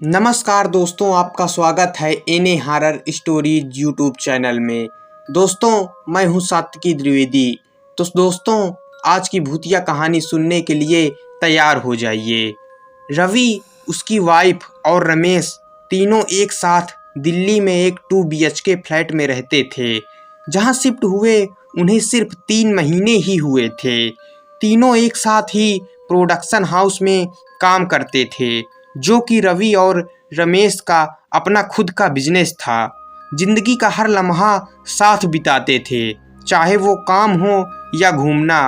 नमस्कार दोस्तों, आपका स्वागत है एने हॉरर स्टोरीज यूट्यूब चैनल में। दोस्तों, मैं हूं सात्विकी द्विवेदी। तो दोस्तों, आज की भूतिया कहानी सुनने के लिए तैयार हो जाइए। रवि, उसकी वाइफ और रमेश तीनों एक साथ दिल्ली में एक 2 BHK फ्लैट में रहते थे। जहां शिफ्ट हुए उन्हें सिर्फ 3 महीने ही हुए थे। तीनों एक साथ ही प्रोडक्शन हाउस में काम करते थे, जो कि रवि और रमेश का अपना खुद का बिजनेस था। जिंदगी का हर लम्हा साथ बिताते थे, चाहे वो काम हो या घूमना।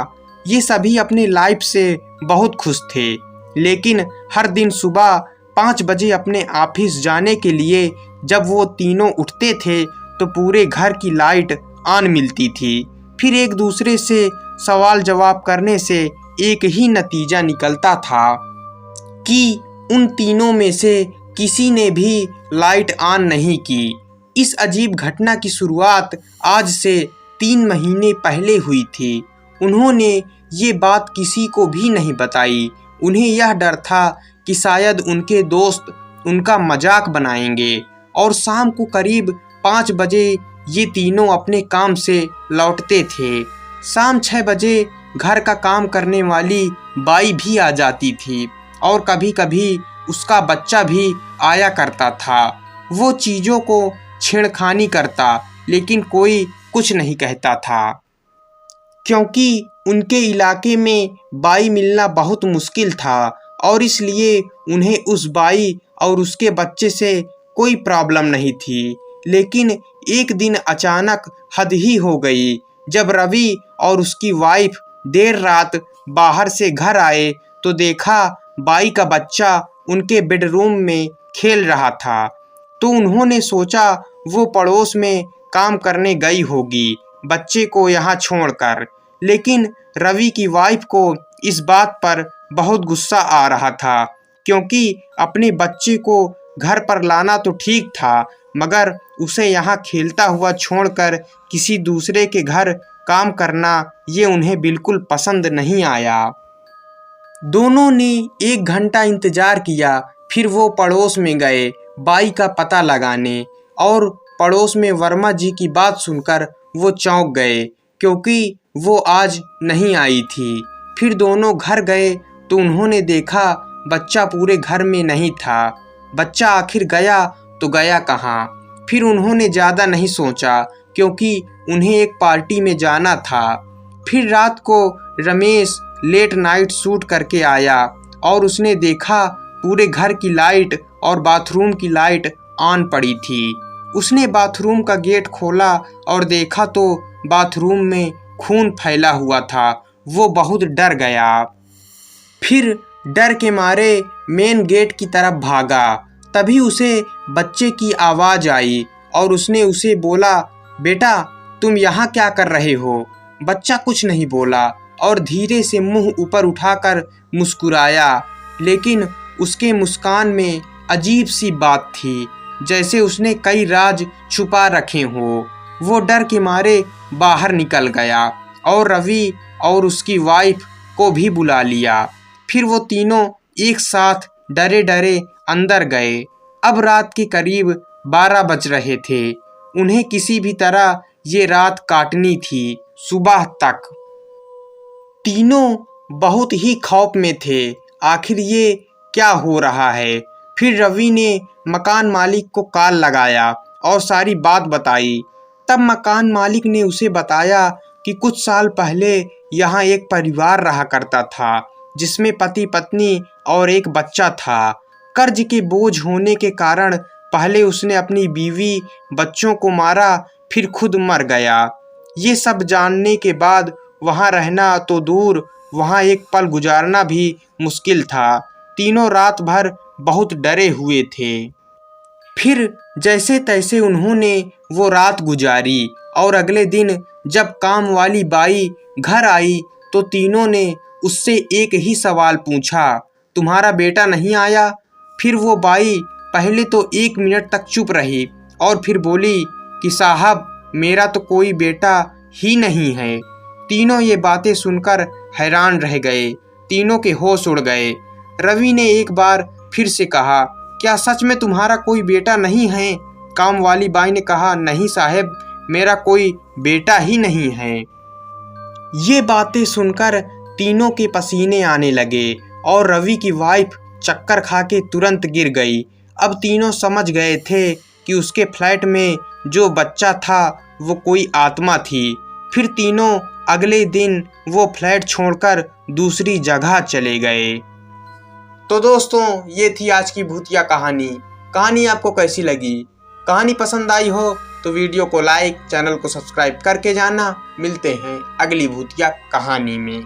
ये सभी अपनी लाइफ से बहुत खुश थे। लेकिन हर दिन सुबह 5 बजे अपने ऑफिस जाने के लिए जब वो तीनों उठते थे तो पूरे घर की लाइट ऑन मिलती थी। फिर एक दूसरे से सवाल जवाब करने से एक ही नतीजा निकलता था कि उन तीनों में से किसी ने भी लाइट ऑन नहीं की। इस अजीब घटना की शुरुआत आज से 3 महीने पहले हुई थी। उन्होंने ये बात किसी को भी नहीं बताई। उन्हें यह डर था कि शायद उनके दोस्त उनका मजाक बनाएंगे। और शाम को करीब 5 बजे ये तीनों अपने काम से लौटते थे। शाम 6 बजे घर का काम करने वाली बाई भी आ जाती थी और कभी कभी उसका बच्चा भी आया करता था। वो चीज़ों को छेड़खानी करता, लेकिन कोई कुछ नहीं कहता था, क्योंकि उनके इलाके में बाई मिलना बहुत मुश्किल था और इसलिए उन्हें उस बाई और उसके बच्चे से कोई प्रॉब्लम नहीं थी। लेकिन एक दिन अचानक हद ही हो गई जब रवि और उसकी वाइफ देर रात बाहर से घर आए तो देखा बाई का बच्चा उनके बेडरूम में खेल रहा था। तो उन्होंने सोचा वो पड़ोस में काम करने गई होगी बच्चे को यहाँ छोड़कर। लेकिन रवि की वाइफ को इस बात पर बहुत गुस्सा आ रहा था, क्योंकि अपने बच्चे को घर पर लाना तो ठीक था, मगर उसे यहाँ खेलता हुआ छोड़कर किसी दूसरे के घर काम करना ये उन्हें बिल्कुल पसंद नहीं आया। दोनों ने 1 घंटा इंतजार किया। फिर वो पड़ोस में गए बाई का पता लगाने, और पड़ोस में वर्मा जी की बात सुनकर वो चौंक गए, क्योंकि वो आज नहीं आई थी। फिर दोनों घर गए तो उन्होंने देखा बच्चा पूरे घर में नहीं था। बच्चा आखिर गया तो गया कहाँ? फिर उन्होंने ज़्यादा नहीं सोचा, क्योंकि उन्हें एक पार्टी में जाना था। फिर रात को रमेश लेट नाइट शूट करके आया और उसने देखा पूरे घर की लाइट और बाथरूम की लाइट ऑन पड़ी थी। उसने बाथरूम का गेट खोला और देखा तो बाथरूम में खून फैला हुआ था। वो बहुत डर गया। फिर डर के मारे मेन गेट की तरफ भागा। तभी उसे बच्चे की आवाज़ आई और उसने उसे बोला, बेटा तुम यहाँ क्या कर रहे हो? बच्चा कुछ नहीं बोला और धीरे से मुंह ऊपर उठाकर मुस्कुराया, लेकिन उसके मुस्कान में अजीब सी बात थी, जैसे उसने कई राज छुपा रखे हों। वो डर के मारे बाहर निकल गया और रवि और उसकी वाइफ को भी बुला लिया। फिर वो तीनों एक साथ डरे डरे अंदर गए। अब रात के करीब 12 बज रहे थे। उन्हें किसी भी तरह ये रात काटनी थी, सुबह तक। तीनों बहुत ही खौफ में थे, आखिर ये क्या हो रहा है। फिर रवि ने मकान मालिक को कॉल लगाया और सारी बात बताई। तब मकान मालिक ने उसे बताया कि कुछ साल पहले यहाँ एक परिवार रहा करता था, जिसमें पति पत्नी और एक बच्चा था। कर्ज के बोझ होने के कारण पहले उसने अपनी बीवी बच्चों को मारा, फिर खुद मर गया। ये सब जानने के बाद वहाँ रहना तो दूर, वहाँ एक पल गुजारना भी मुश्किल था। तीनों रात भर बहुत डरे हुए थे। फिर जैसे तैसे उन्होंने वो रात गुजारी और अगले दिन जब काम वाली बाई घर आई तो तीनों ने उससे एक ही सवाल पूछा, तुम्हारा बेटा नहीं आया? फिर वो बाई पहले तो 1 मिनट तक चुप रही और फिर बोली कि साहब, मेरा तो कोई बेटा ही नहीं है। तीनों ये बातें सुनकर हैरान रह गए। तीनों के होश उड़ गए। रवि ने एक बार फिर से कहा, क्या सच में तुम्हारा कोई बेटा नहीं है? कामवाली बाई ने कहा, नहीं साहब, मेरा कोई बेटा ही नहीं है। ये बातें सुनकर तीनों के पसीने आने लगे और रवि की वाइफ चक्कर खा के तुरंत गिर गई। अब तीनों समझ गए थे कि उसके फ्लैट में जो बच्चा था वो कोई आत्मा थी। फिर तीनों अगले दिन वो फ्लैट छोड़कर दूसरी जगह चले गए। तो दोस्तों, ये थी आज की भूतिया कहानी। कहानी आपको कैसी लगी? कहानी पसंद आई हो तो वीडियो को लाइक, चैनल को सब्सक्राइब करके जाना। मिलते हैं अगली भूतिया कहानी में।